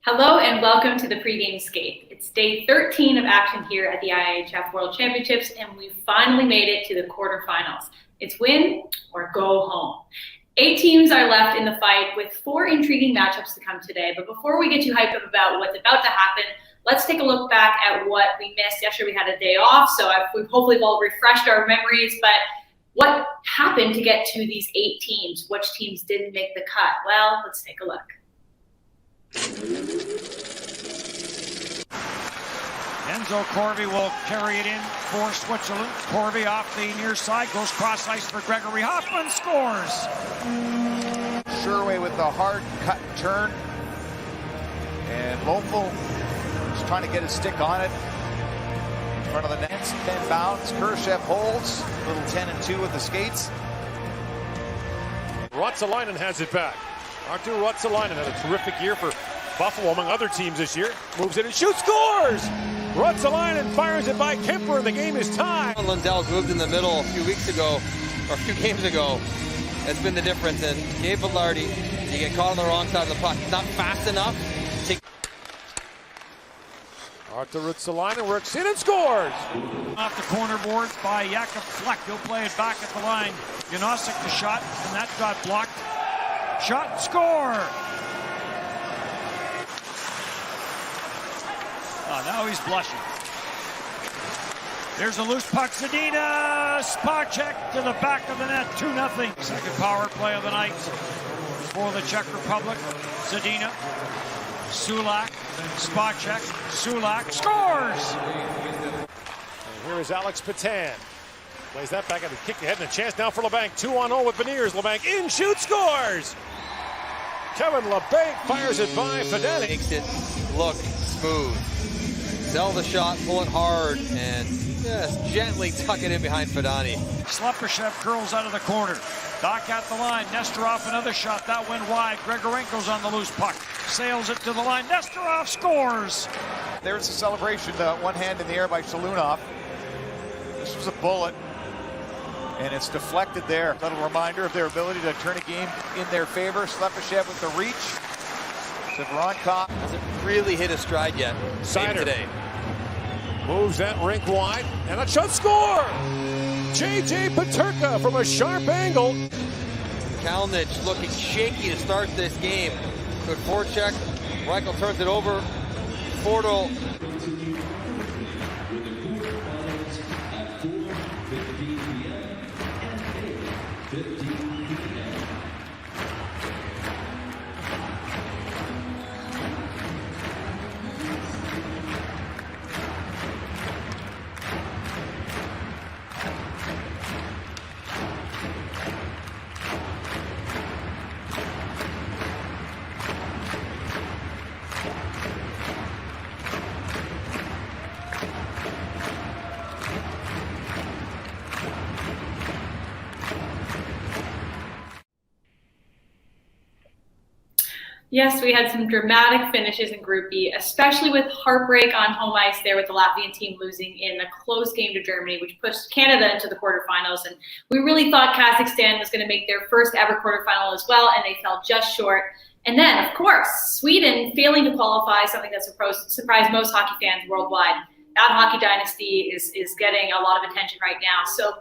Hello and welcome to the Pregame Skate. It's day 13 of action here at the IIHF World Championships, and we finally made it to the quarterfinals. It's win or go home. 8 teams are left in the fight with 4 intriguing matchups to come today. But before we get too hyped up about what's about to happen, let's take a look back at what we missed. Yesterday we had a day off, so we've hopefully all refreshed our memories. But what happened to get to these 8 teams? Which teams didn't make the cut? Well, let's take a look. Enzo Corvi will carry it in for Switzerland. Corvi off the near side, goes cross ice for Gregory Hoffman, scores. Sherway with the hard cut and turn. And Loeffel is trying to get his stick on it. In front of the nets, 10 bounds. Khrushchev holds. Little 10 and 2 with the skates. Ruotsalainen has it back. Arttu Ruotsalainen had a terrific year for Buffalo, among other teams this year. Moves in and shoots, scores! Ruotsalainen fires it by Kemper, and the game is tied. Lundell's moved in the middle a few weeks ago, or a few games ago. That's been the difference. And Gabe Velarde, you get caught on the wrong side of the puck. Not fast enough. Arttu Ruotsalainen works in and scores! Off the corner boards by Jakob Fleck. He'll play it back at the line. Janosik the shot, and that got blocked. Shot and score! Oh, now he's blushing. There's a loose puck. Zadina Spacek to the back of the net. 2-0. Second power play of the night for the Czech Republic. Zadina, Sulak, Spacek, Sulak scores! And here is Alex Patan. Plays that back at the kick ahead and a chance now for LeBanc. 2-on-0 with Beniers. LeBanc in, shoots, scores! Kevin LeBanc fires it by Fidani. Makes it look smooth. Sell the shot, pull it hard, and just gently tuck it in behind Fidani. Slepyshev curls out of the corner. Back at the line. Nestorov, another shot. That went wide. Grigorenko's on the loose puck. Sails it to the line. Nestorov scores! There's the celebration, one hand in the air by Shalunov. This was a bullet, and it's deflected there. A little reminder of their ability to turn a game in their favor. Slepyshev with the reach to Voronkov. Hasn't really hit a stride yet. Sider Today. Moves that rink wide, and a shot, score! J.J. Peterka from a sharp angle. Kalinic looking shaky to start this game. Good forecheck. Reichel turns it over. Fordel. Yes, we had some dramatic finishes in Group B, especially with heartbreak on home ice there with the Latvian team losing in a close game to Germany, which pushed Canada into the quarterfinals. And we really thought Kazakhstan was going to make their first ever quarterfinal as well, and they fell just short. And then, of course, Sweden failing to qualify, something that surprised most hockey fans worldwide. That hockey dynasty is getting a lot of attention right now. So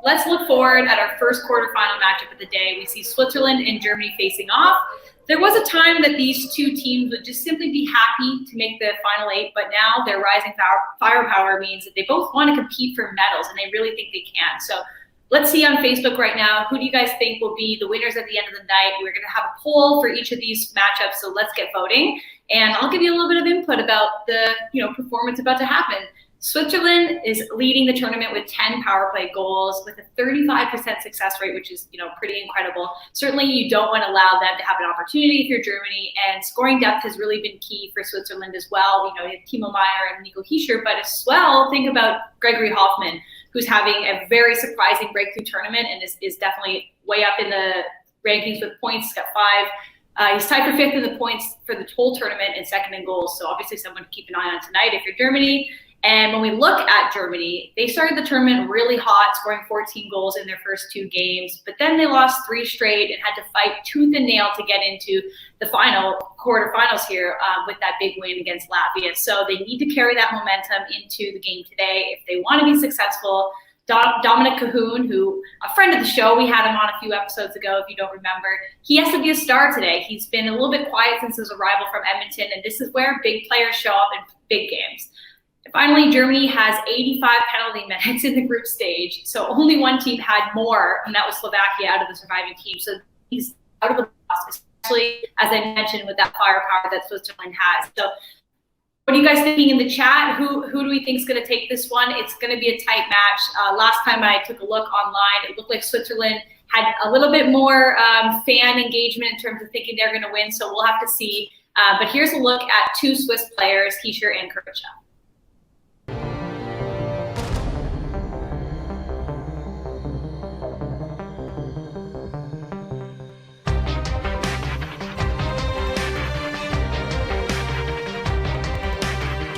let's look forward at our first quarterfinal matchup of the day. We see Switzerland and Germany facing off. There was a time that these 2 teams would just simply be happy to make the final 8, but now their rising firepower means that they both want to compete for medals, and they really think they can. So let's see on Facebook right now, who do you guys think will be the winners at the end of the night? We're going to have a poll for each of these matchups, so let's get voting. And I'll give you a little bit of input about the performance about to happen. Switzerland is leading the tournament with 10 power play goals with a 35% success rate, which is, pretty incredible. Certainly you don't want to allow them to have an opportunity if you're Germany, and scoring depth has really been key for Switzerland as well. You have Timo Meyer and Nico Hischier, but as well, think about Gregory Hoffman, who's having a very surprising breakthrough tournament and is definitely way up in the rankings with points. He's got 5. He's tied for 5th in the points for the whole tournament and 2nd in goals. So obviously someone to keep an eye on tonight if you're Germany. And when we look at Germany, they started the tournament really hot, scoring 14 goals in their first 2 games, but then they lost 3 straight and had to fight tooth and nail to get into the quarterfinals here with that big win against Latvia. So they need to carry that momentum into the game today if they want to be successful. Dominic Cahoon, who a friend of the show, we had him on a few episodes ago, if you don't remember, he has to be a star today. He's been a little bit quiet since his arrival from Edmonton, and this is where big players show up in big games. Finally, Germany has 85 penalty minutes in the group stage, so only one team had more, and that was Slovakia out of the surviving team. So he's out of the box, especially, as I mentioned, with that firepower that Switzerland has. So what are you guys thinking in the chat? Who do we think is going to take this one? It's going to be a tight match. Last time I took a look online, it looked like Switzerland had a little bit more fan engagement in terms of thinking they're going to win, so we'll have to see. But here's a look at 2 Swiss players, Hischier and Kurcha.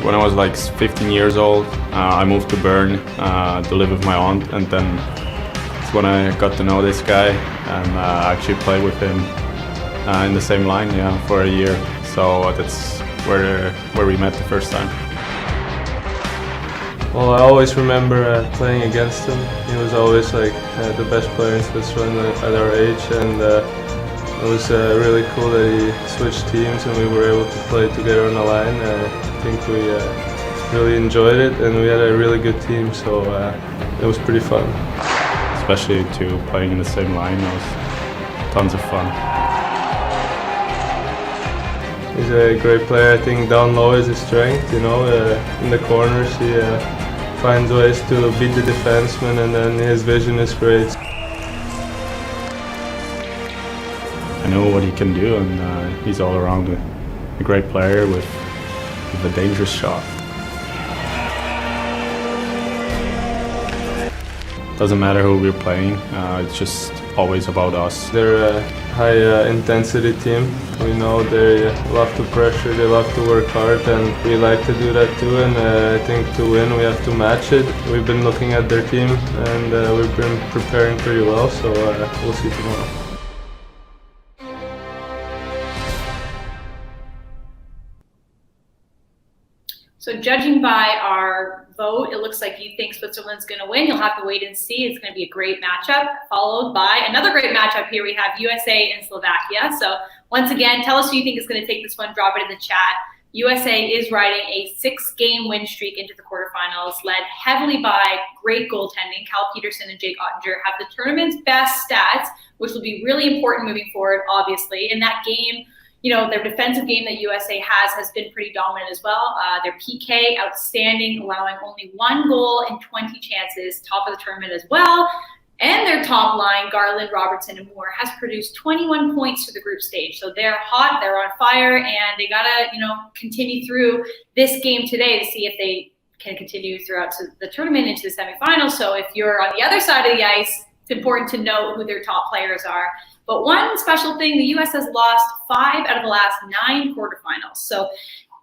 When I was like 15 years old, I moved to Bern to live with my aunt, and then that's when I got to know this guy and actually played with him in the same line, for a year. So that's where we met the first time. Well, I always remember playing against him. He was always like the best player in Switzerland at our age, and it was really cool that he switched teams and we were able to play together on the line. I think we really enjoyed it, and we had a really good team, so it was pretty fun. Especially playing in the same line, it was tons of fun. He's a great player. I think down low is his strength, in the corners he finds ways to beat the defenseman, and then his vision is great. I know what he can do, and he's all around a great player with a dangerous shot. Doesn't matter who we're playing, it's just always about us. They're a high intensity team. We know they love to pressure, they love to work hard, and we like to do that too, and I think to win we have to match it. We've been looking at their team and we've been preparing pretty well, so we'll see tomorrow. So judging by our vote, it looks like you think Switzerland's going to win. You'll have to wait and see. It's going to be a great matchup, followed by another great matchup here. We have USA and Slovakia. So once again, tell us who you think is going to take this one. Drop it in the chat. USA is riding a 6-game win streak into the quarterfinals, led heavily by great goaltending. Cal Peterson and Jake Ottinger have the tournament's best stats, which will be really important moving forward, obviously. In that game, their defensive game that USA has been pretty dominant as well. Their PK, outstanding, allowing only 1 goal in 20 chances, top of the tournament as well. And their top line, Garland, Robertson, and Moore, has produced 21 points to the group stage. So they're hot, they're on fire, and they got to, continue through this game today to see if they can continue throughout the tournament into the semifinals. So if you're on the other side of the ice, it's important to know who their top players are. But one special thing, the U.S. has lost 5 out of the last 9 quarterfinals. So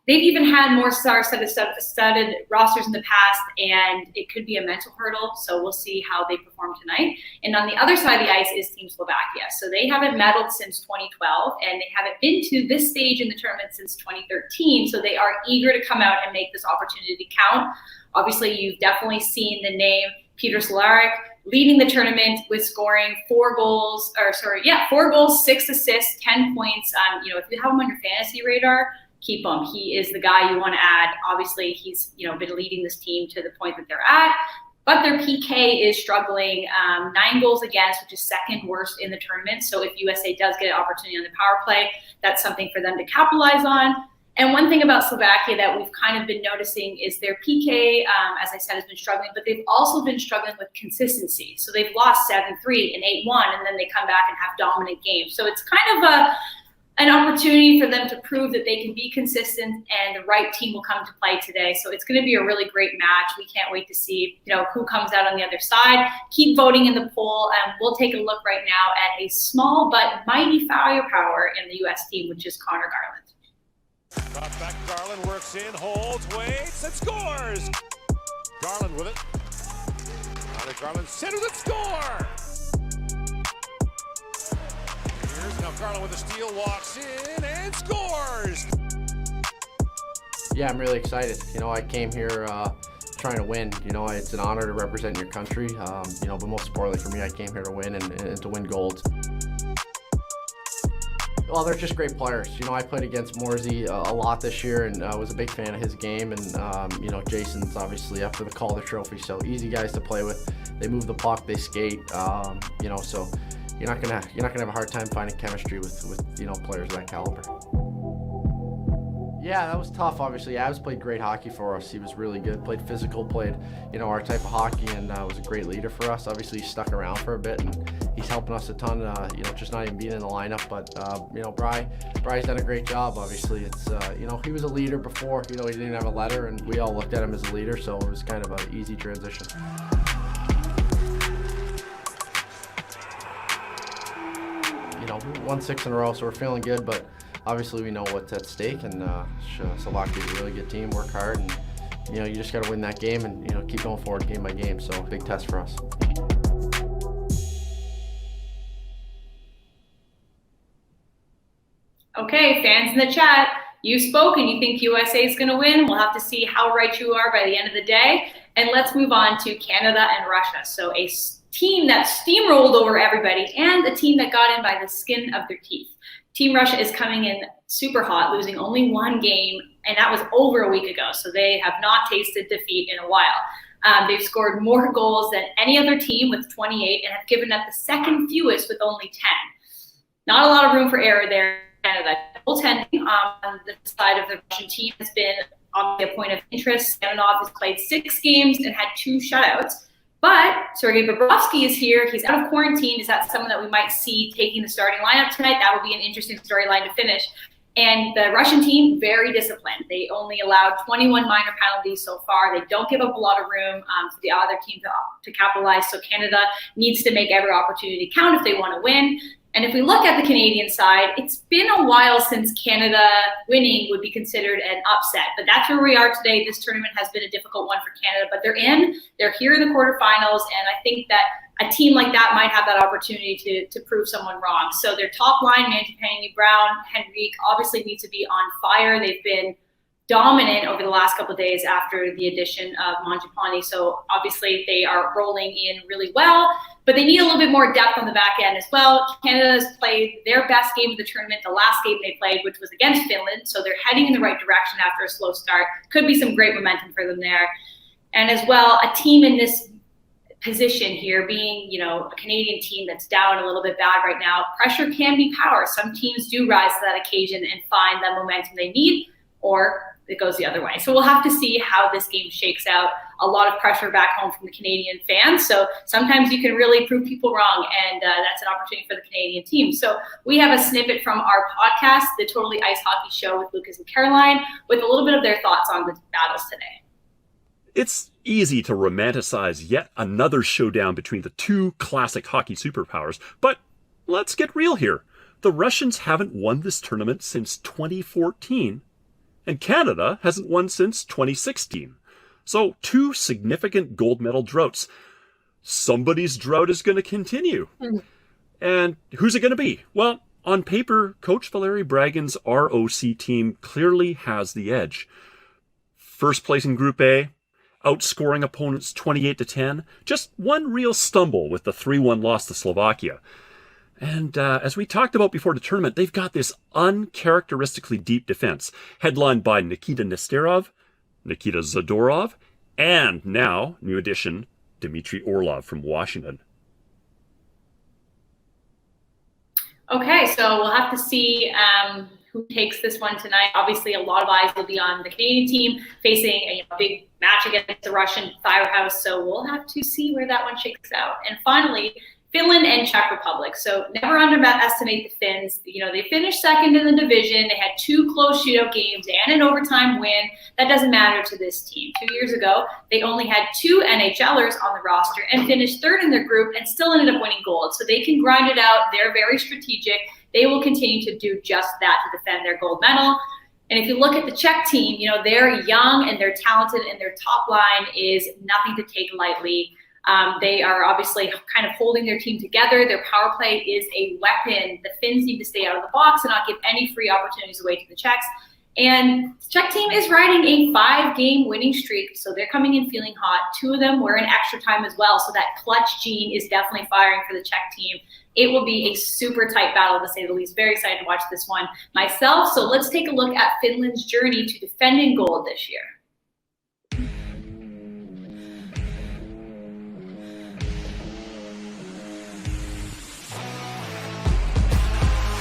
they've even had more star-studded rosters in the past, and it could be a mental hurdle. So we'll see how they perform tonight. And on the other side of the ice is Team Slovakia. So they haven't medaled since 2012, and they haven't been to this stage in the tournament since 2013. So they are eager to come out and make this opportunity count. Obviously, you've definitely seen the name Peter Cehlarik leading the tournament with scoring 4 goals, 6 assists, 10 points. If you have him on your fantasy radar, keep him. He is the guy you want to add. Obviously, he's been leading this team to the point that they're at, but their PK is struggling. 9 goals against, which is 2nd worst in the tournament. So if USA does get an opportunity on the power play, that's something for them to capitalize on. And one thing about Slovakia that we've kind of been noticing is their PK, as I said, has been struggling, but they've also been struggling with consistency. So they've lost 7-3 and 8-1, and then they come back and have dominant games. So it's kind of an opportunity for them to prove that they can be consistent, and the right team will come to play today. So it's going to be a really great match. We can't wait to see who comes out on the other side. Keep voting in the poll, and we'll take a look right now at a small but mighty firepower in the U.S. team, which is Connor Garland. Back Garland works in, holds, waits, and scores! Garland with it. Now Garland centers and score! Here's now Garland with a steal, walks in and scores! Yeah, I'm really excited. You know, I came here trying to win. You know, it's an honor to represent your country. You know, but most importantly for me, I came here to win and to win gold. Well, they're just great players. You know, I played against Morsey a lot this year, and I was a big fan of his game. And you know, Jason's obviously up for the Calder Trophy, so easy guys to play with. They move the puck, they skate. You know, so you're not gonna have a hard time finding chemistry with you know, players of that caliber. Yeah, that was tough. Obviously, Abs played great hockey for us. He was really good. Played physical, played, you know, our type of hockey, and was a great leader for us. Obviously, he stuck around for a bit, and he's helping us a ton. You know, just not even being in the lineup, but you know, Bry's done a great job. Obviously, it's you know, he was a leader before. You know, he didn't have a letter, and we all looked at him as a leader, so it was kind of an easy transition. You know, we won 6 in a row, so we're feeling good, but obviously we know what's at stake, and Slovakia is a really good team. Work hard, and you know, you just got to win that game, and you know, keep going forward game by game. So big test for us. Okay, fans in the chat, you spoke and you think USA is going to win. We'll have to see how right you are by the end of the day. And let's move on to Canada and Russia. So a team that steamrolled over everybody, and a team that got in by the skin of their teeth. Team Russia is coming in super hot, losing only 1 game, and that was over a week ago. So they have not tasted defeat in a while. They've scored more goals than any other team with 28, and have given up the second fewest with only 10. Not a lot of room for error there in Canada. Goaltending on the side of the Russian team has been obviously a point of interest. Signoff has played 6 games and had 2 shutouts. But Sergei Bobrovsky is here. He's out of quarantine. Is that someone that we might see taking the starting lineup tonight? That would be an interesting storyline to finish. And the Russian team, very disciplined. They only allowed 21 minor penalties so far. They don't give up a lot of room for the other team to capitalize. So Canada needs to make every opportunity count if they want to win. And if we look at the Canadian side, it's been a while since Canada winning would be considered an upset. But that's where we are today. This tournament has been a difficult one for Canada, but they're in. They're here in the quarterfinals, and I think that a team like that might have that opportunity to prove someone wrong. So their top line, Mangiapane, Brown, Henrique, obviously need to be on fire. They've been dominant over the last couple of days after the addition of Mangiapane. So obviously they are rolling in really well, but they need a little bit more depth on the back end as well. Canada's played their best game of the tournament, the last game they played, which was against Finland. So they're heading in the right direction after a slow start. Could be some great momentum for them there. And as well, a team in this position here, being, you know, a Canadian team that's down a little bit bad right now, pressure can be power. Some teams do rise to that occasion and find the momentum they need, or it goes the other way. So we'll have to see how this game shakes out. A lot of pressure back home from the Canadian fans. So sometimes you can really prove people wrong, and that's an opportunity for the Canadian team. So we have a snippet from our podcast, the Totally Ice Hockey Show with Lucas and Caroline, with a little bit of their thoughts on the battles today. It's easy to romanticize yet another showdown between the two classic hockey superpowers, but let's get real here. The Russians haven't won this tournament since 2014, and Canada hasn't won since 2016. So 2 significant gold medal droughts. Somebody's drought is going to continue. And who's it going to be? Well, on paper, Coach Valeri Bragan's ROC team clearly has the edge. First place in Group A, outscoring opponents 28-10. Just one real stumble with the 3-1 loss to Slovakia. And as we talked about before the tournament, they've got this uncharacteristically deep defense, headlined by Nikita Nesterov, Nikita Zadorov, and now, new addition, Dmitry Orlov from Washington. Okay, so we'll have to see who takes this one tonight. Obviously, a lot of eyes will be on the Canadian team facing a big match against the Russian firehouse. So we'll have to see where that one shakes out. And finally, Finland and Czech Republic. So never underestimate the Finns. You know, they finished second in the division. They had 2 close shootout games and an overtime win. That doesn't matter to this team. 2 years ago, they only had 2 NHLers on the roster and finished third in their group and still ended up winning gold. So they can grind it out. They're very strategic. They will continue to do just that to defend their gold medal. And if you look at the Czech team, they're young and they're talented, and their top line is nothing to take lightly. They are obviously kind of holding their team together. Their power play is a weapon. The Finns need to stay out of the box and not give any free opportunities away to the Czechs. And the Czech team is riding a 5-game winning streak, so they're coming in feeling hot. 2 of them were in extra time as well, so that clutch gene is definitely firing for the Czech team. It will be a super tight battle, to say the least. Very excited to watch this one myself. So let's take a look at Finland's journey to defending gold this year.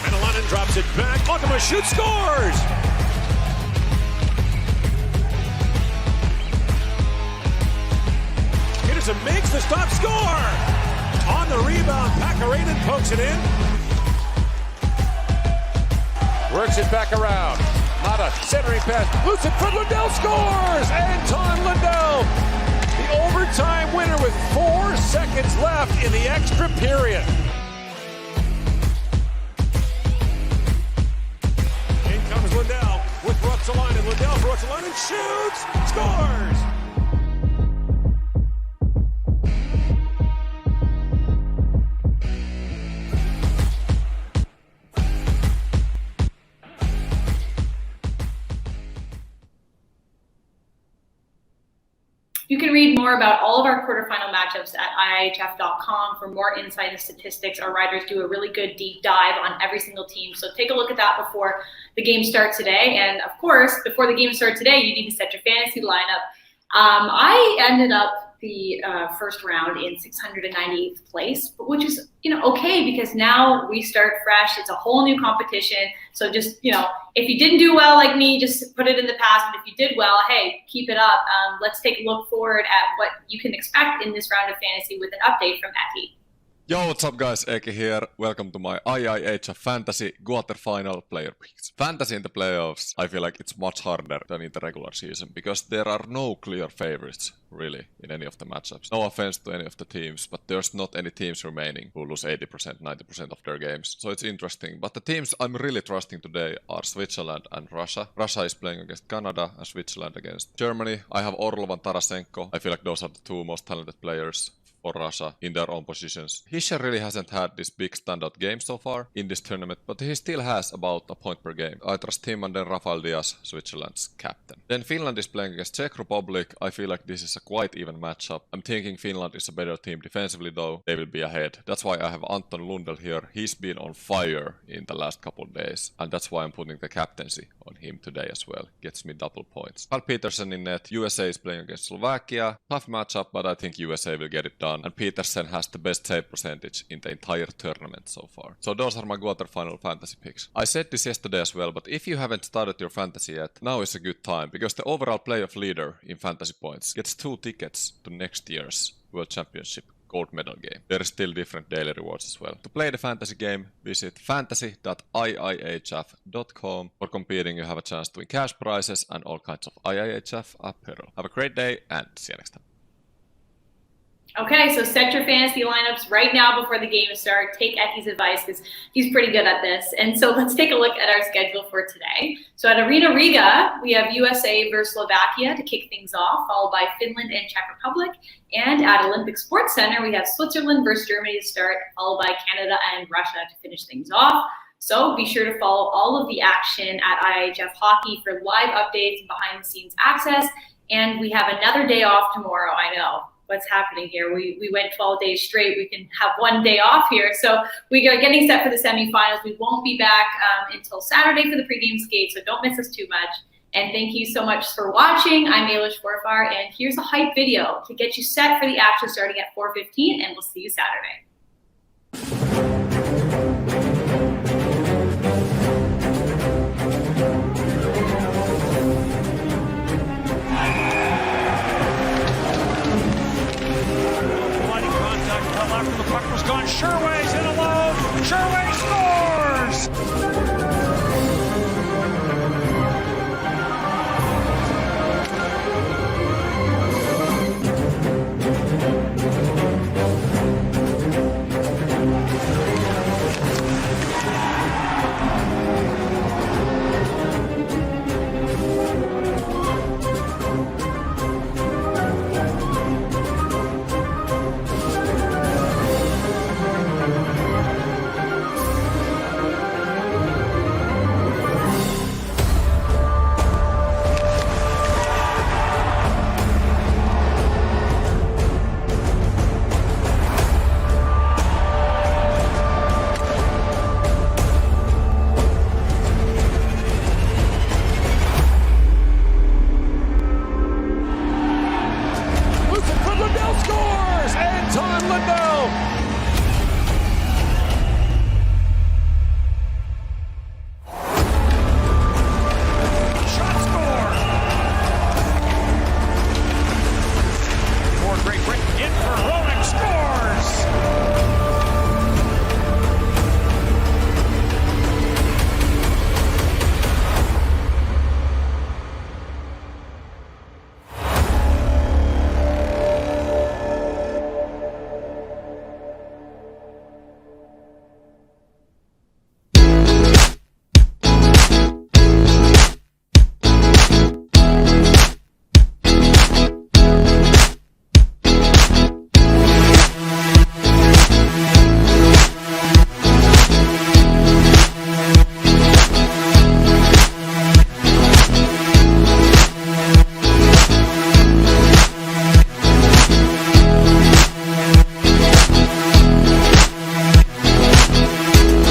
Menelainen drops it back. Akama shoots, scores! Peterson makes the stop, score! On the rebound, Pakarinen pokes it in. Works it back around. Nada, centering pass, loose it from Lundell, scores! Anton Lundell, the overtime winner with 4 seconds left in the extra period. In comes Lundell with Ruotsalainen. Lundell for Ruotsalainen, shoots, scores! You can read more about all of our quarterfinal matchups at IIHF.com for more insight and statistics. Our writers do a really good deep dive on every single team. So take a look at that before the game starts today. And of course, before the game starts today, you need to set your fantasy lineup. I ended up the first round in 698th place, which is okay, because now we start fresh. It's a whole new competition. So just if you didn't do well like me, just put it in the past. But if you did well, hey, keep it up. Let's take a look forward at what you can expect in this round of fantasy with an update from Eki. Yo, what's up guys, Eki here. Welcome to my IIHF Fantasy Quarterfinal player picks. Fantasy in the playoffs, I feel like it's much harder than in the regular season, because there are no clear favorites, really, in any of the matchups. No offense to any of the teams, but there's not any teams remaining who lose 80%, 90% of their games. So it's interesting. But the teams I'm really trusting today are Switzerland and Russia. Russia is playing against Canada and Switzerland against Germany. I have Orlov and Tarasenko. I feel like those are the 2 most talented players for Russia in their own positions. Hischer really hasn't had this big standout game so far in this tournament, but he still has about a point per game. I trust him, and then Rafael Diaz, Switzerland's captain. Then Finland is playing against Czech Republic. I feel like this is a quite even matchup. I'm thinking Finland is a better team defensively though. They will be ahead. That's why I have Anton Lundell here. He's been on fire in the last couple of days, and that's why I'm putting the captaincy on him today as well. Gets me double points. Carl Peterson in net. USA is playing against Slovakia. Tough matchup, but I think USA will get it done. And Petersen has the best save percentage in the entire tournament so far. So those are my quarterfinal fantasy picks. I said this yesterday as well, but if you haven't started your fantasy yet, now is a good time, because the overall playoff leader in fantasy points gets 2 tickets to next year's World Championship gold medal game. There is still different daily rewards as well. To play the fantasy game, visit fantasy.iihf.com. For competing, you have a chance to win cash prizes and all kinds of IIHF apparel. Have a great day and see you next time. Okay, so set your fantasy lineups right now before the game starts. Take Eki's advice, because he's pretty good at this. And so let's take a look at our schedule for today. So at Arena Riga, we have USA versus Slovakia to kick things off, followed by Finland and Czech Republic. And at Olympic Sports Center, we have Switzerland versus Germany to start, followed by Canada and Russia to finish things off. So be sure to follow all of the action at IIHF Hockey for live updates and behind-the-scenes access. And we have another day off tomorrow, I know. What's happening here? We went 12 days straight. We can have 1 day off here. So we are getting set for the semifinals. We won't be back until Saturday for the pregame skate, so don't miss us too much. And thank you so much for watching. I'm IIHF Forfar, and here's a hype video to get you set for the action starting at 4:15, and we'll see you Saturday. After the puck was gone, Sherway's in alone. Sherway scores! in for Rowe.